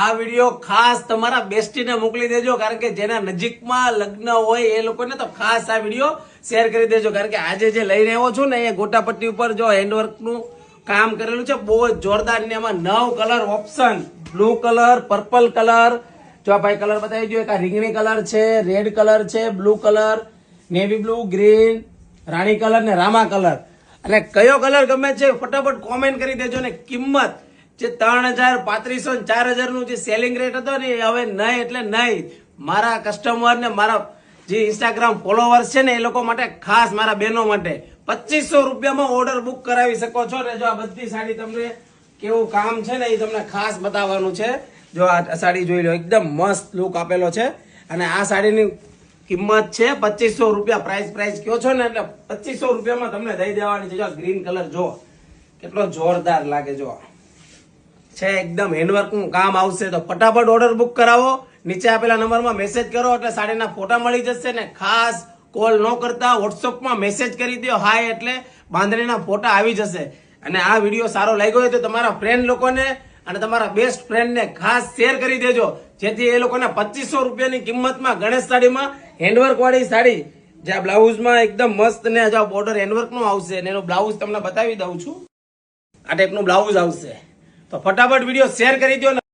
આ વિડીયો ખાસ તમારા બેસ્ટીને મોકલી દેજો, કારણ કે જેના નજીકમાં લગ્ન હોય એ લોકોને તો ખાસ આ વિડીયો શેર કરી દેજો. કારણ કે આજે જે લઈને આવ્યો છું ને એ ગોટાપટ્ટી ઉપર જો હેન્ડવર્કનું કામ કરેલું છે, બહુ જ જોરદાર. ને એમાં 9 colour option, blue colour, purple colour, જો આ ભાઈ કલર બતાવી દો. એક આ રીંગણી કલર છે, રેડ કલર છે, blue colour, navy blue, green, રાણી કલર ને રામા કલર. અને કયો કલર ગમે છે ફટાફટ કોમેન્ટ કરી દેજો. ને કિંમત જે 3000, 3500 ને 4000 નું જે સેલિંગ રેટ હતો ને એ હવે નહીં એટલે નહીં. મારા કસ્ટમર ને મારા જે ઇન્સ્ટાગ્રામ ફોલોવર્સ છે ને એ લોકો માટે ખાસ, મારા બહેનો માટે 2500 રૂપિયામાં ઓર્ડર બુક કરાવી શકો છો. ને જો આ બધી સાડી તમને કેવું કામ છે ને એ તમને ખાસ બતાવવાનું છે. જો આ સાડી જોઈ લો, એકદમ મસ્ત લુક આપેલો છે. અને આ સાડીની કિંમત છે 2500 રૂપિયા. પ્રાઇસ કયો છો ને એટલે 2500 રૂપિયામાં તમને દઈ દેવાની છે. જો ગ્રીન કલર જો કેટલો જોરદાર લાગે, જો છે એકદમ હેન્ડવર્ક નું કામ આવશે. તો ફટાફટ ઓર્ડર બુક કરાવો, નીચે આપેલા નંબરમાં મેસેજ કરો એટલે સાડીના ફોટા મળી જશે. ને ખાસ કોલ ન કરતા વોટ્સઅપમાં મેસેજ કરી દો હાય એટલે બાંધણીના ફોટા આવી જશે. અને આ વિડીયો સારો લાગ્યો હોય તો તમારા ફ્રેન્ડ લોકોને અને તમારા બેસ્ટ ફ્રેન્ડને ખાસ શેર કરી દેજો, જેથી એ લોકોને 2500 રૂપિયાની કિંમતમાં ગણેશ સાડીમાં હેન્ડવર્ક વાળી સાડી, જે બ્લાઉઝમાં એકદમ મસ્ત ને જો બોર્ડર હેન્ડવર્ક નું આવશે. અને એનું બ્લાઉઝ તમને બતાવી દઉં છું. આ ટાઈપનું બ્લાઉઝ આવશે. તો ફટાફટ વિડીયો શેર કરી દો.